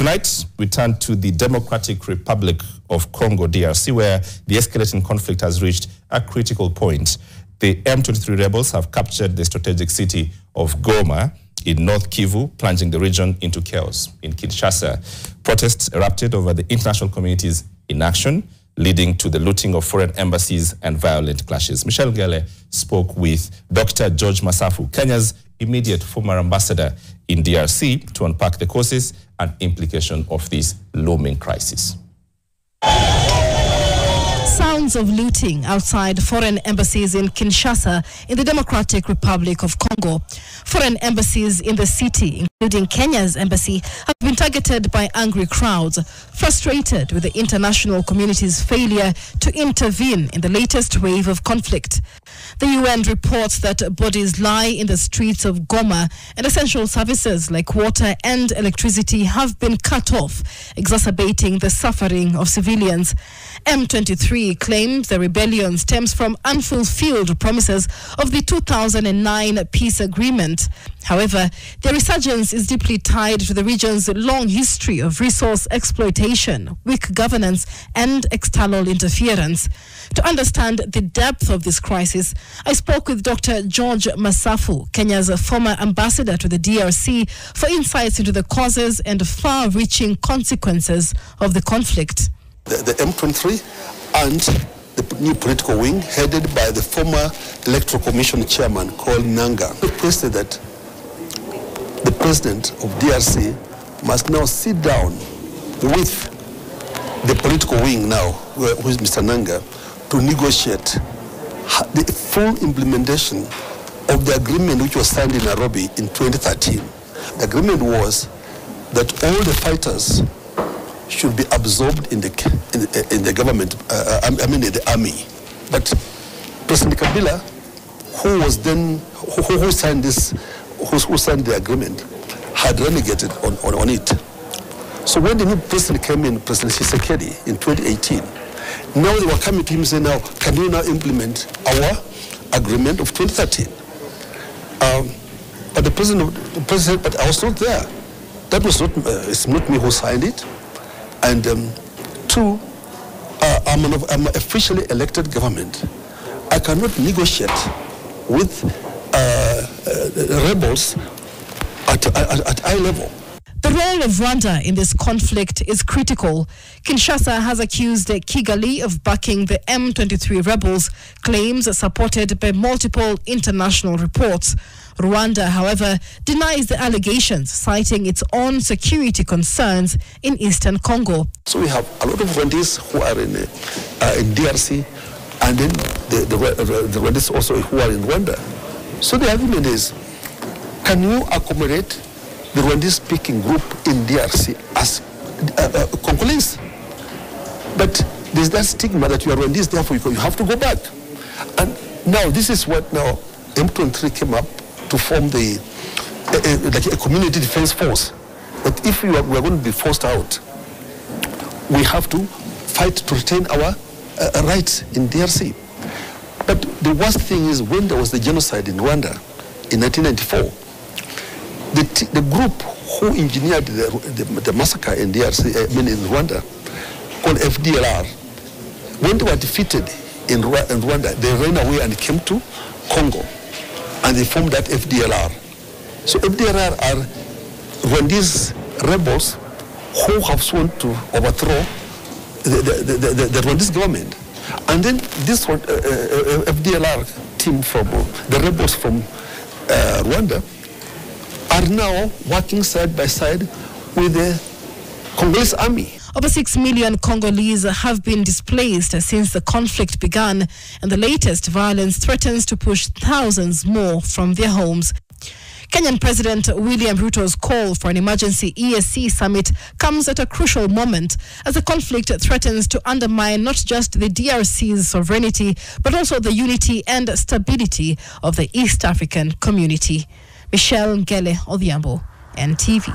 Tonight, we turn to the Democratic Republic of Congo, DRC, where the escalating conflict has reached a critical point. The M23 rebels have captured the strategic city of Goma in North Kivu, plunging the region into chaos. In Kinshasa, protests erupted over the international community's inaction, leading to the looting of foreign embassies and violent clashes. Michelle Gele spoke with Dr. George Masafu, Kenya's immediate former ambassador in DRC, to unpack the causes and implication of this looming crisis. Sounds of looting outside foreign embassies in Kinshasa in the Democratic Republic of Congo. Foreign embassies in the city, including Kenya's embassy, have been targeted by angry crowds, frustrated with the international community's failure to intervene in the latest wave of conflict. The UN reports that bodies lie in the streets of Goma and essential services like water and electricity have been cut off, exacerbating the suffering of civilians. M23 claims the rebellion stems from unfulfilled promises of the 2009 peace agreement. However, their resurgence is deeply tied to the region's long history of resource exploitation, weak governance, and external interference. To understand the depth of this crisis, I spoke with Dr. George Masafu, Kenya's former ambassador to the DRC, for insights into the causes and far-reaching consequences of the conflict. The M23 and the new political wing, headed by the former Electoral Commission chairman called Nanga, requested that the president of DRC must now sit down with the political wing now, who is Mr. Nanga, to negotiate the full implementation of the agreement which was signed in Nairobi in 2013. The agreement was that all the fighters should be absorbed in the government, in the army. But President Kabila, who signed the agreement, had renegated on it. So when the new president came in, President Tshisekedi, in 2018, now they were coming to him saying, now, can you now implement our agreement of 2013? But the president said, but I was not there. That was not, it's not me who signed it. And two, I'm an officially elected government. I cannot negotiate with rebels at high level. The role of Rwanda in this conflict is critical. Kinshasa has accused Kigali of backing the M23 rebels, claims supported by multiple international reports. Rwanda, however, denies the allegations, citing its own security concerns in eastern Congo. So we have a lot of Rwandese who are in DRC, and then the Rwandese also who are in Rwanda. So the argument is, can you accommodate the Rwandese-speaking group in DRC as Congolese? But there's that stigma that you are Rwandese, therefore you have to go back. And now this is what now M23 came up to form like a community defense force. But if we are going to be forced out, we have to fight to retain our rights in DRC. But the worst thing is, when there was the genocide in Rwanda in 1994, the group who engineered the massacre in DRC, in Rwanda, called FDLR, when they were defeated in Rwanda, they ran away and came to Congo, and they formed that FDLR. So FDLR are Rwandese rebels who have sworn to overthrow the Rwandese government. And then this FDLR team from the rebels from Rwanda are now working side by side with the Congolese army. Over 6 million Congolese have been displaced since the conflict began, and the latest violence threatens to push thousands more from their homes. Kenyan President William Ruto's call for an emergency EAC summit comes at a crucial moment as the conflict threatens to undermine not just the DRC's sovereignty, but also the unity and stability of the East African community. Michelle Ngele Odhiambo, NTV.